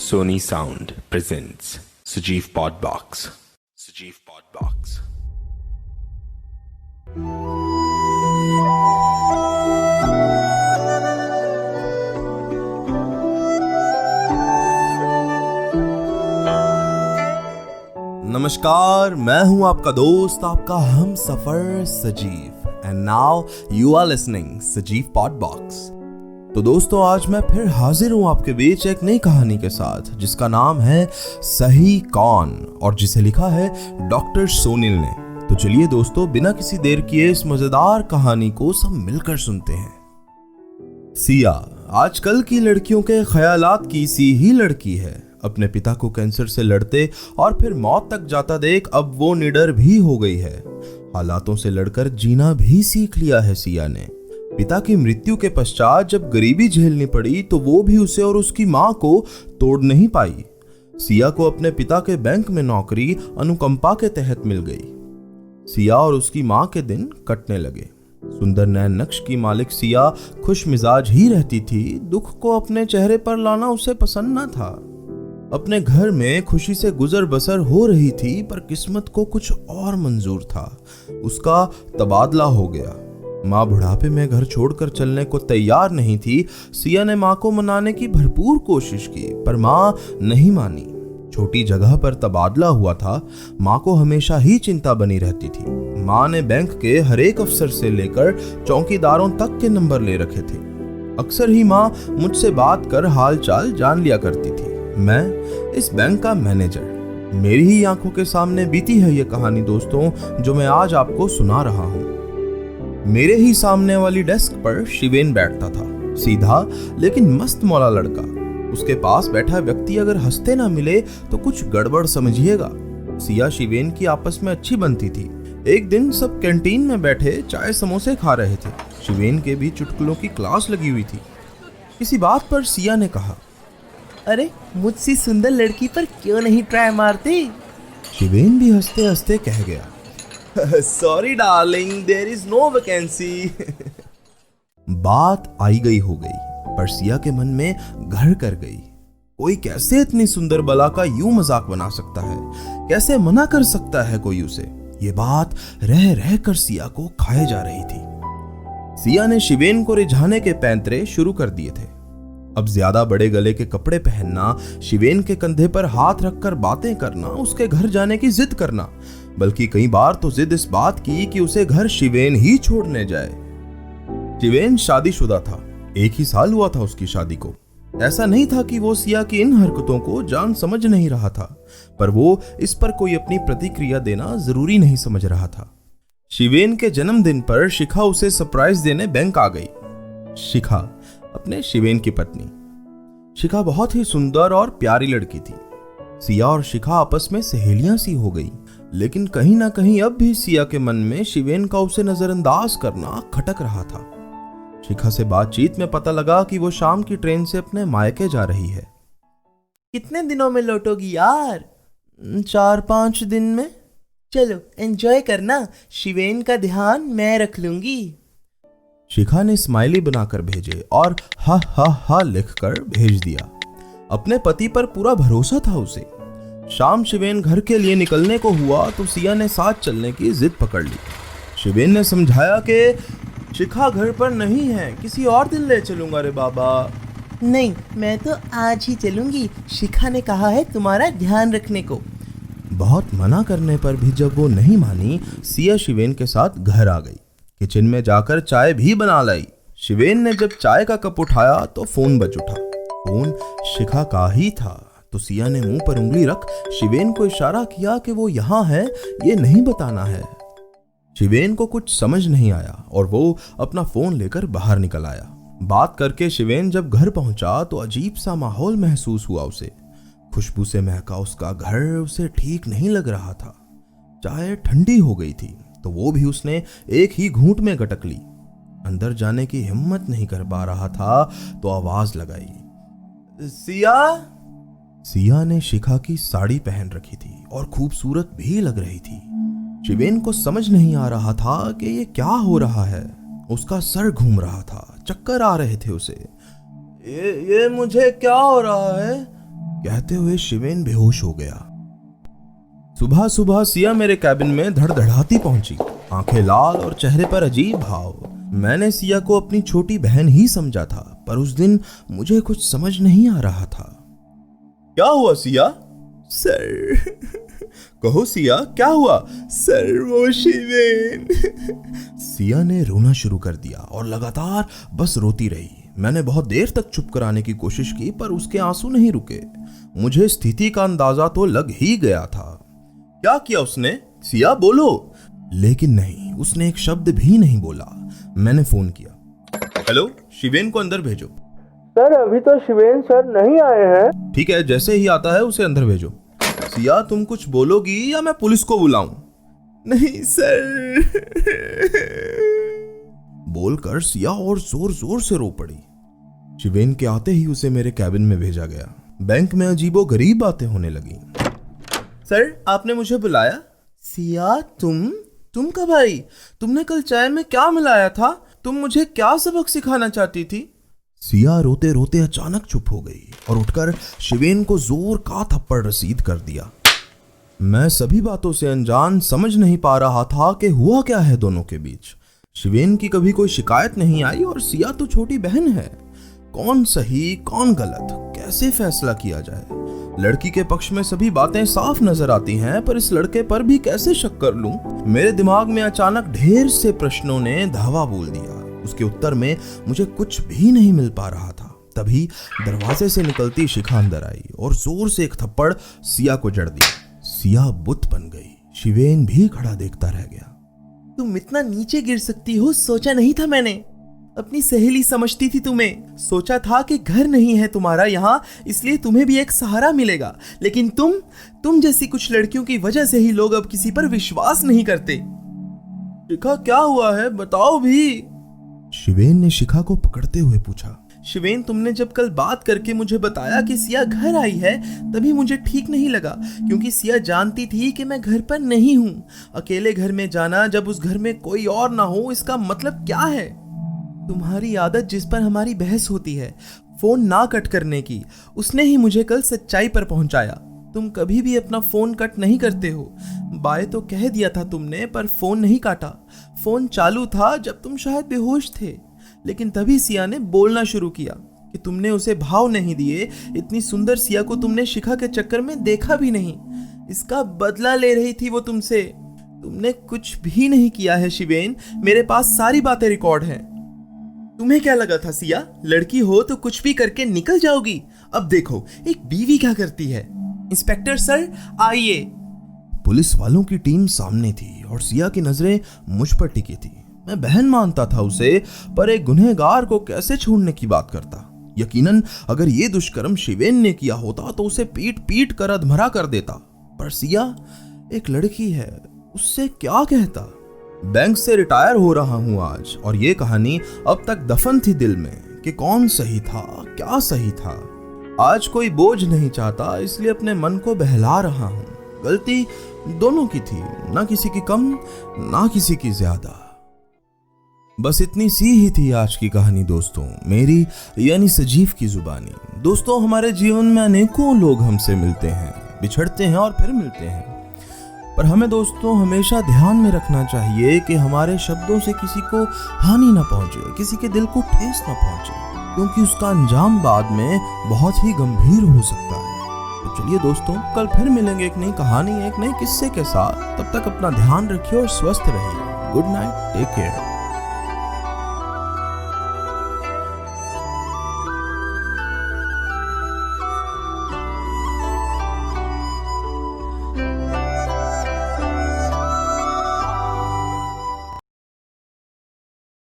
Sony Sound presents Sajeev Podbox. Sajeev Podbox. नमस्कार, मैं हूं आपका दोस्त, आपका हम सफर Sajeev and now you are listening Sajeev podbox. तो दोस्तों, आज मैं फिर हाजिर हूं आपके बीच एक नई कहानी के साथ जिसका नाम है सही कौन और जिसे लिखा है डॉक्टर सोनिल ने। तो चलिए दोस्तों, बिना किसी देर किए इस मजेदार कहानी को सब मिलकर सुनते हैं। सिया आजकल की लड़कियों के ख्यालात की सी ही लड़की है। अपने पिता को कैंसर से लड़ते और फिर मौत तक जाता देख अब वो निडर भी हो गई है। हालातों से लड़कर जीना भी सीख लिया है सिया ने। पिता की मृत्यु के पश्चात जब गरीबी झेलनी पड़ी तो वो भी उसे और उसकी मां को तोड़ नहीं पाई। सिया को अपने पिता के बैंक में नौकरी अनुकंपा के तहत मिल गई। सिया और उसकी मां के दिन कटने लगे। सुंदर नैन नक्श की मालिक सिया खुश मिजाज ही रहती थी। दुख को अपने चेहरे पर लाना उसे पसंद न था। अपने घर में खुशी से गुजर बसर हो रही थी, पर किस्मत को कुछ और मंजूर था। उसका तबादला हो गया। माँ बुढ़ापे में घर छोड़कर चलने को तैयार नहीं थी। सिया ने माँ को मनाने की भरपूर कोशिश की, पर माँ नहीं मानी। छोटी जगह पर तबादला हुआ था। माँ को हमेशा ही चिंता बनी रहती थी। माँ ने बैंक के हर एक अफसर से लेकर चौकीदारों तक के नंबर ले रखे थे। अक्सर ही माँ मुझसे बात कर हाल चाल जान लिया करती थी। मैं इस बैंक का मैनेजर। मेरी ही आंखों के सामने बीती है ये कहानी दोस्तों, जो मैं आज आपको सुना रहा हूँ। मेरे ही सामने वाली डेस्क पर शिवेन बैठता था। सीधा लेकिन मस्त मौला लड़का। उसके पास बैठा व्यक्ति अगर हंसते ना मिले तो कुछ गड़बड़ समझिएगा। सिया शिवेन की आपस में अच्छी बनती थी। एक दिन सब कैंटीन में बैठे चाय समोसे खा रहे थे। शिवेन के भी चुटकुलों की क्लास लगी हुई थी। किसी बात पर सिया ने कहा, अरे मुझसे सुंदर लड़की पर क्यों नहीं ट्राई मारते? शिवेन भी हंसते हंसते कह गया, sorry darling, there is no vacancy. बात आई गई हो गई, पर सिया के मन में घर कर गई। कोई कैसे इतनी सुंदर बला का यूं मजाक बना सकता है? कैसे मना कर सकता है कोई उसे? ये बात रह रह कर सिया को खाए जा रही थी। सिया ने शिवेन को रिझाने के पैंतरे शुरू कर दिए थे। अब ज्यादा बड़े गले के कपड़े पहनना, शिवेन के कंधे पर हाथ रखकर बातें करना, उसके घर जाने की जिद करना, बल्कि कई बार तो जिद इस बात की कि उसे घर शिवेन ही छोड़ने जाए। शिवेन शादीशुदा था। 1 ही साल हुआ था उसकी शादी को। ऐसा नहीं था कि वो सिया की इन हरकतों को जान समझ नहीं रहा था, पर वो इस पर कोई अपनी प्रतिक्रिया देना जरूरी नहीं समझ रहा था। शिवेन के जन्मदिन पर शिखा उसे सरप्राइज देने बैंक आ गई। शिखा अपने शिवेन की पत्नी। शिखा बहुत ही सुंदर और प्यारी लड़की थी। सिया और शिखा आपस में सहेलियां सी हो गई, लेकिन कहीं ना कहीं अब भी सिया के मन में शिवेन का उसे नजरअंदाज करना खटक रहा था। शिखा से बातचीत में पता लगा कि वो शाम की ट्रेन से अपने मायके जा रही है। कितने दिनों में लौटोगी यार? 4-5 दिन में। चलो एंजॉय करना, शिवेन का ध्यान मैं रख लूंगी। शिखा ने स्माइली बनाकर भेजे और हा हा हा लिखकर भेज दिया। अपने पति पर पूरा भरोसा था उसे। शाम शिवेन घर के लिए निकलने को हुआ तो सिया ने साथ चलने की जिद पकड़ ली। शिवेन ने समझाया कि शिखा घर पर नहीं है, किसी और दिन ले चलूंगा रे बाबा। नहीं, मैं तो आज ही चलूंगी। शिखा ने कहा है तुम्हारा ध्यान रखने को। बहुत मना करने पर भी जब वो नहीं मानी, सिया शिवेन के साथ घर आ गई। किचन में जाकर चाय भी बना लाई। शिवेन ने जब चाय का कप उठाया तो फोन बज उठा। फोन शिखा का ही था, तो सिया ने मुंह पर उंगली रख शिवेन को इशारा किया कि वो यहाँ है, ये नहीं बताना है। शिवेन को कुछ समझ नहीं आया और वो अपना फोन लेकर बाहर निकल आया। बात करके शिवेन जब घर पहुंचा तो अजीब सा माहौल महसूस हुआ उसे। खुशबू से महका उसका घर उसे ठीक नहीं लग रहा था। चाय ठंडी हो गई थी तो वो भी उसने एक ही घूंट में गटक ली। अंदर जाने की हिम्मत नहीं कर पा रहा था तो आवाज लगाई, सिया। सिया ने शिखा की साड़ी पहन रखी थी और खूबसूरत भी लग रही थी। शिवेन को समझ नहीं आ रहा था कि ये क्या हो रहा है। उसका सर घूम रहा था, चक्कर आ रहे थे उसे। ये मुझे क्या हो रहा है? कहते हुए शिवेन बेहोश हो गया। सुबह सुबह सिया मेरे कैबिन में धड़धड़ाती पहुंची, आंखें लाल और चेहरे पर अजीब भाव। मैंने सिया को अपनी छोटी बहन ही समझा था, पर उस दिन मुझे कुछ समझ नहीं आ रहा था। क्या हुआ सिया? सर। कहो सिया, क्या हुआ? सर वो शिवेन। सिया ने रोना शुरू कर दिया और लगातार बस रोती रही। मैंने बहुत देर तक चुप कराने की कोशिश की, पर उसके आंसू नहीं रुके। मुझे स्थिति का अंदाजा तो लग ही गया था। क्या किया उसने? सिया बोलो। लेकिन नहीं, उसने एक शब्द भी नहीं बोला। मैंने फोन किया। हेलो, शिवेन को अंदर भेजो। सर अभी तो शिवेन सर नहीं आए हैं। ठीक है, जैसे ही आता है उसे अंदर भेजो। सिया, तुम कुछ बोलोगी या मैं पुलिस को बुलाऊं? नहीं सर। बोलकर सिया और जोर जोर से रो पड़ी। शिवेन के आते ही उसे मेरे कैबिन में भेजा गया। बैंक में अजीबो गरीब बातें होने लगी। सर आपने मुझे बुलाया? सिया तुम कब आई? तुमने कल चाय में क्या मिलाया था? तुम मुझे क्या सबक सिखाना चाहती थी? सिया रोते रोते अचानक चुप हो गई और उठकर शिवेन को जोर का थप्पड़ रसीद कर दिया। मैं सभी बातों से अनजान समझ नहीं पा रहा था कि हुआ क्या है दोनों के बीच। शिवेन की कभी कोई शिकायत नहीं आई और सिया तो छोटी बहन है। कौन सही कौन गलत, कैसे फैसला किया जाए? लड़की के पक्ष में सभी बातें साफ नजर आती हैं, पर इस लड़के पर भी कैसे शक कर लूं? मेरे दिमाग में अचानक ढेर से प्रश्नों ने धावा बोल दिया। उसके उत्तर में मुझे कुछ भी नहीं मिल पा रहा था। तभी दरवाजे से निकलती शिखा अंदर आई और जोर से एक थप्पड़ सिया को जड़ दिया। सिया बुत बन गई। शिवेन भी खड़ा देखता रह गया। तुम इतना नीचे गिर सकती हो सोचा नहीं था मैंने। अपनी सहेली समझती थी तुम्हें। सोचा था कि घर नहीं है तुम्हारा यहाँ, इसलिए तुम्हें भी एक सहारा मिलेगा। लेकिन तुम जैसी कुछ लड़कियों की वजह से ही लोग अब किसी पर विश्वास नहीं करते। शिखा, क्या हुआ है? बताओ भी। शिवेन ने शिखा को पकड़ते हुए पूछा। शिवेन, तुमने जब कल बात करके मुझे बताया कि सिया घर आई है, तभी मुझे ठीक नहीं लगा, क्योंकि सिया जानती थी कि मैं घर पर नहीं हूँ। अकेले घर में जाना जब उस घर में कोई और ना हो, इसका मतलब क्या है? तुम्हारी आदत जिस पर हमारी बहस होती है, फोन ना कट करने की, उसने ही मुझे कल सच्चाई पर पहुंचाया। तुम कभी भी अपना फोन कट नहीं करते हो। बाय तो कह दिया था तुमने, पर फोन नहीं काटा। फोन चालू था जब तुम शायद बेहोश थे, लेकिन तभी सिया ने बोलना शुरू किया कि तुमने उसे भाव नहीं दिए। इतनी सुंदर सिया को तुमने शिखा के चक्कर में देखा भी नहीं। इसका बदला ले रही थी वो तुमसे। तुमने कुछ भी नहीं किया है शिवेन, मेरे पास सारी बातें रिकॉर्ड हैं। तुम्हें क्या लगा था सिया, लड़की हो तो कुछ भी करके निकल जाओगी? अब देखो एक बीवी क्या करती है। इंस्पेक्टर सर आइए। पुलिस वालों की टीम सामने थी और सिया की नजरें मुझ पर टिकी थी। मैं बहन मानता था उसे, पर एक गुनहगार को कैसे छोड़ने की बात करता। यकीनन अगर ये दुष्कर्म शिवेन ने किया होता तो उसे पीट पीट कर अधमरा कर देता, पर सिया एक लड़की है, उससे क्या कहता। बैंक से रिटायर हो रहा हूं आज, और ये कहानी अब तक दफन थी दिल में कि कौन सही था क्या सही था। आज कोई बोझ नहीं चाहता, इसलिए अपने मन को बहला रहा हूं। गलती दोनों की थी, ना किसी की कम ना किसी की ज्यादा। बस इतनी सी ही थी आज की कहानी दोस्तों, मेरी यानी सजीव की जुबानी। दोस्तों, हमारे जीवन में अनेकों लोग हमसे मिलते हैं, बिछड़ते हैं और फिर मिलते हैं, पर हमें दोस्तों हमेशा ध्यान में रखना चाहिए कि हमारे शब्दों से किसी को हानि ना पहुंचे, किसी के दिल को ठेस ना पहुंचे, क्योंकि उसका अंजाम बाद में बहुत ही गंभीर हो सकता है। तो चलिए दोस्तों, कल फिर मिलेंगे एक नई कहानी, एक नए किस्से के साथ। तब तक अपना ध्यान रखिए और स्वस्थ रहिए। Good night, take care.